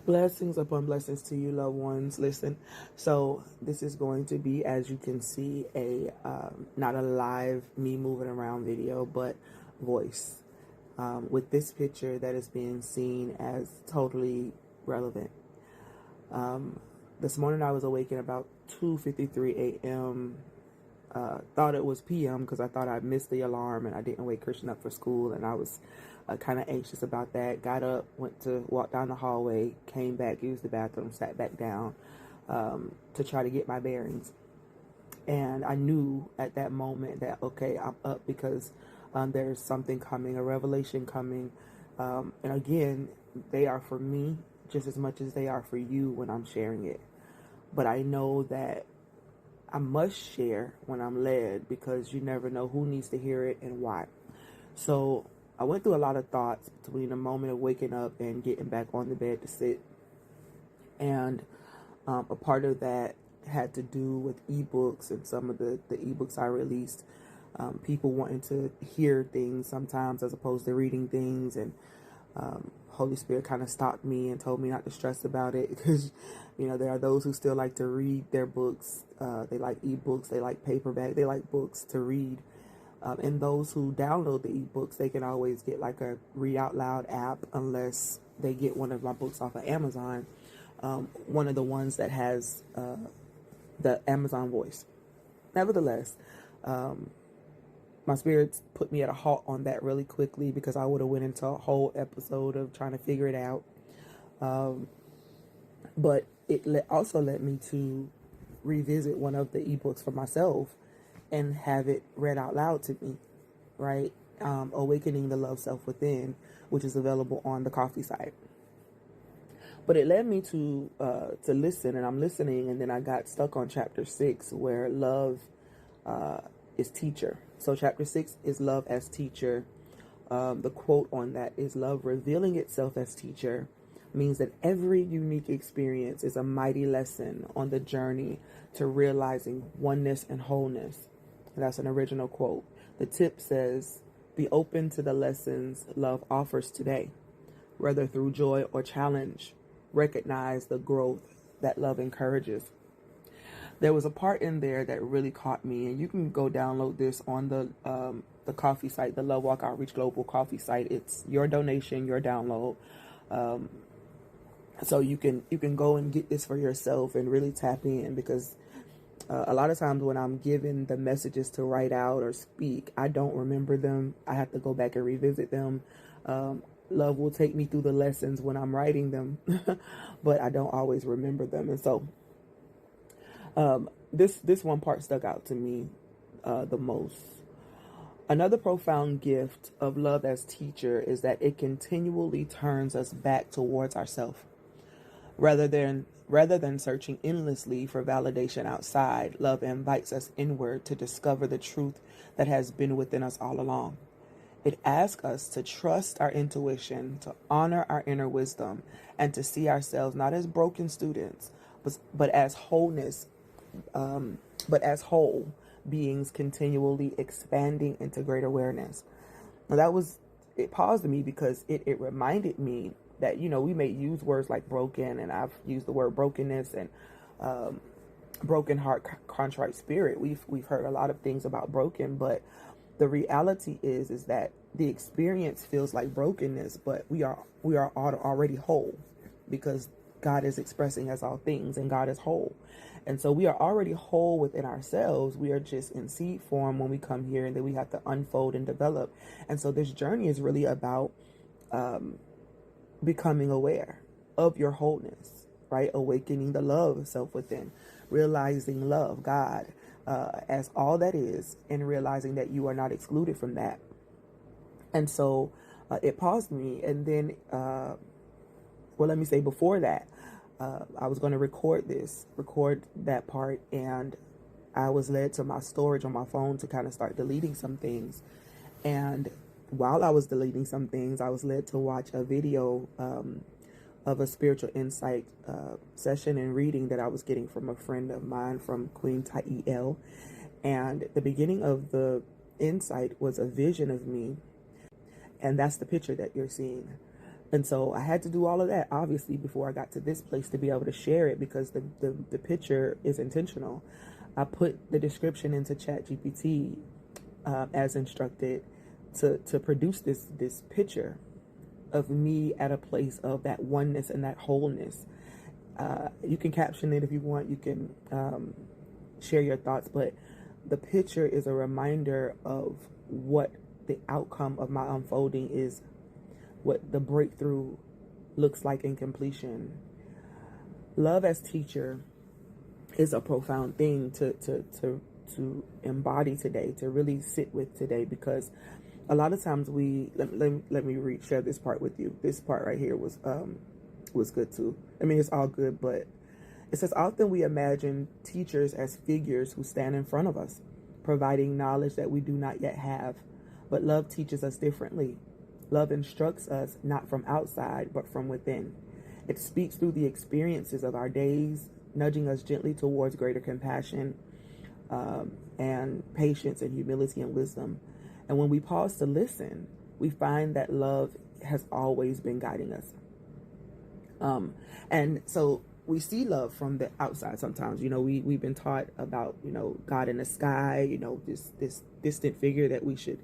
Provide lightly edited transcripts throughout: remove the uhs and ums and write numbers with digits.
Blessings upon blessings to you, loved ones. Listen, so this is going to be, as you can see, a not a live me moving around video, but voice with this picture that is being seen as totally relevant. This morning I was awakened about 2:53 a.m. Thought it was p.m. because I thought I missed the alarm and I didn't wake Christian up for school, and I was kind of anxious about that. Got up, went to walk down the hallway, came back, used the bathroom, sat back down to try to get my bearings. And I knew at that moment that, okay, I'm up because there's something coming, a revelation coming. And again, they are for me just as much as they are for you when I'm sharing it. But I know that I must share when I'm led, because you never know who needs to hear it and why. So I went through a lot of thoughts between the moment of waking up and getting back on the bed to sit. And a part of that had to do with ebooks and some of the ebooks I released. People wanting to hear things sometimes as opposed to reading things. And Holy Spirit kind of stopped me and told me not to stress about it, because, there are those who still like to read their books. They like ebooks, they like paperback, they like books to read. And those who download the ebooks, they can always get like a read out loud app, unless they get one of my books off of Amazon. One of the ones that has the Amazon voice. Nevertheless, my spirits put me at a halt on that really quickly, because I would have went into a whole episode of trying to figure it out. But it also led me to revisit one of the ebooks for myself and have it read out loud to me, right? Awakening the Love Self Within, which is available on the Coffee site. But it led me to listen, and I'm listening, and then I got stuck on chapter 6, where love is teacher. So chapter 6 is love as teacher. The quote on that is, love revealing itself as teacher means that every unique experience is a mighty lesson on the journey to realizing oneness and wholeness. That's an original quote. The tip says, be open to the lessons love offers today, whether through joy or challenge. Recognize the growth that love encourages. There was a part in there that really caught me, and you can go download this on the coffee site, the Love Walk Outreach Global coffee site. It's your donation, your download. So you can go and get this for yourself and really tap in, because a lot of times when I'm given the messages to write out or speak, I don't remember them. I have to go back and revisit them. Love will take me through the lessons when I'm writing them, but I don't always remember them. And so this one part stuck out to me the most. Another profound gift of love as teacher is that it continually turns us back towards ourselves. Rather than searching endlessly for validation outside, love invites us inward to discover the truth that has been within us all along. It asks us to trust our intuition, to honor our inner wisdom, and to see ourselves not as broken students, but as wholeness, but as whole beings continually expanding into great awareness. Now it paused me, because it reminded me that, we may use words like broken, and I've used the word brokenness and broken heart, contrite spirit. We've heard a lot of things about broken, but the reality is that the experience feels like brokenness, but we are already whole, because God is expressing as all things, and God is whole. And so we are already whole within ourselves. We are just in seed form when we come here, and then we have to unfold and develop. And so this journey is really about becoming aware of your wholeness, right? Awakening the love self within, realizing love, God, as all that is, and realizing that you are not excluded from that. And so it paused me. And then, let me say before that, I was going to record that part, and I was led to my storage on my phone to kind of start deleting some things. And while I was deleting some things, I was led to watch a video of a spiritual insight session and reading that I was getting from a friend of mine, from Queen Tael. And the beginning of the insight was a vision of me. And that's the picture that you're seeing. And so I had to do all of that, obviously, before I got to this place to be able to share it, because the picture is intentional. I put the description into ChatGPT as instructed to produce this picture of me at a place of that oneness and that wholeness. You can caption it if you want. You can share your thoughts, but the picture is a reminder of what the outcome of my unfolding is, what the breakthrough looks like in completion. Love as teacher is a profound thing to embody today, to really sit with today, because a lot of times let me share this part with you. This part right here was good too. I mean, it's all good, but it says, often we imagine teachers as figures who stand in front of us, providing knowledge that we do not yet have. But love teaches us differently. Love instructs us not from outside, but from within. It speaks through the experiences of our days, nudging us gently towards greater compassion and patience and humility and wisdom. And when we pause to listen, we find that love has always been guiding us. And so we see love from the outside sometimes. You know, we've been taught about, you know, God in the sky, you know, this distant figure that we should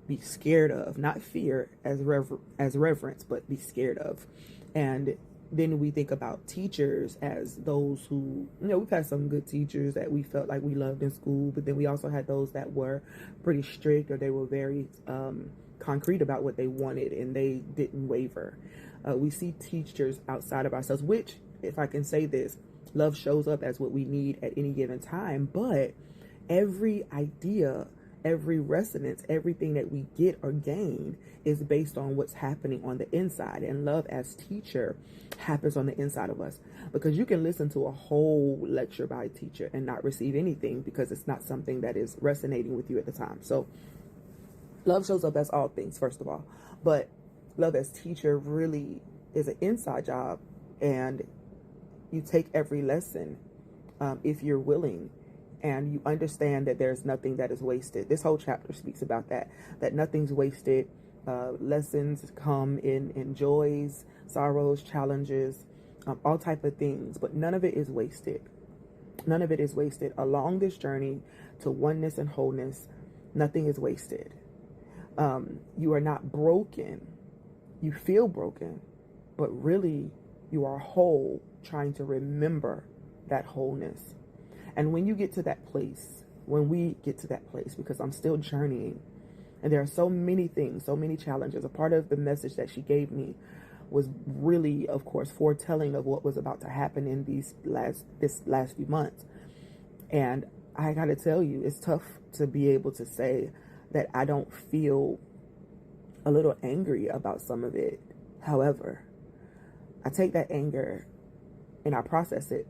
be scared of, not fear as reverence, but be scared of. And then we think about teachers as those who, you know, we've had some good teachers that we felt like we loved in school, but then we also had those that were pretty strict, or they were very concrete about what they wanted and they didn't waver. We see teachers outside of ourselves, which, if I can say this, love shows up as what we need at any given time. But every idea, every resonance, everything that we get or gain is based on what's happening on the inside. And love as teacher happens on the inside of us, because you can listen to a whole lecture by a teacher and not receive anything because it's not something that is resonating with you at the time. So love shows up as all things, first of all, but love as teacher really is an inside job, and you take every lesson if you're willing, and you understand that there's nothing that is wasted. This whole chapter speaks about that nothing's wasted. Lessons come in joys, sorrows, challenges, all type of things, but none of it is wasted. None of it is wasted. Along this journey to oneness and wholeness, nothing is wasted. You are not broken. You feel broken, but really you are whole, trying to remember that wholeness. And when you get to that place, when we get to that place, because I'm still journeying, and there are so many things, so many challenges. A part of the message that she gave me was really, of course, foretelling of what was about to happen in this last few months. And I got to tell you, it's tough to be able to say that I don't feel a little angry about some of it. However, I take that anger and I process it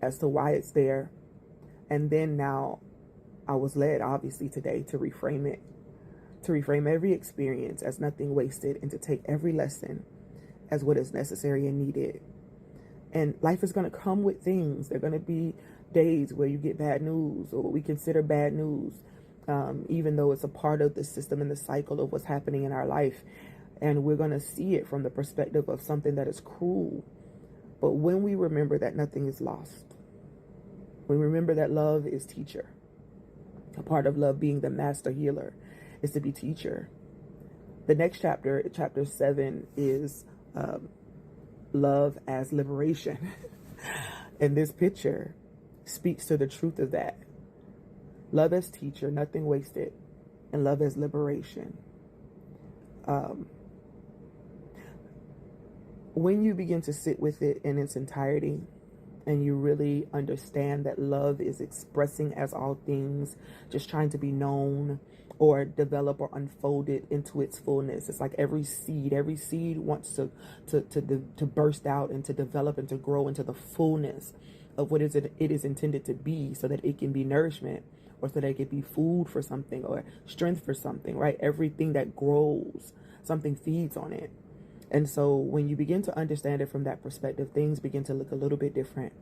as to why it's there. And then now I was led, obviously, today to reframe it, to reframe every experience as nothing wasted, and to take every lesson as what is necessary and needed. And life is going to come with things. There are going to be days where you get bad news, or what we consider bad news, even though it's a part of the system and the cycle of what's happening in our life. And we're going to see it from the perspective of something that is cruel. But when we remember that nothing is lost, when we remember that love is teacher, a part of love being the master healer is to be teacher. The next chapter, chapter 7, is love as liberation. And this picture speaks to the truth of that. Love as teacher, nothing wasted, and love as liberation. When you begin to sit with it in its entirety, and you really understand that love is expressing as all things, just trying to be known or develop or unfold it into its fullness. It's like every seed wants to burst out and to develop and to grow into the fullness of what it is intended to be, so that it can be nourishment, or so that it can be food for something, or strength for something, right? Everything that grows, something feeds on it. And so when you begin to understand it from that perspective, things begin to look a little bit different.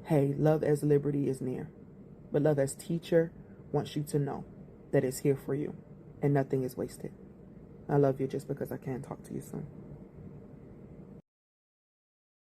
Hey, love as liberty is near, but love as teacher wants you to know that it's here for you and nothing is wasted. I love you just because I can. Talk to you soon.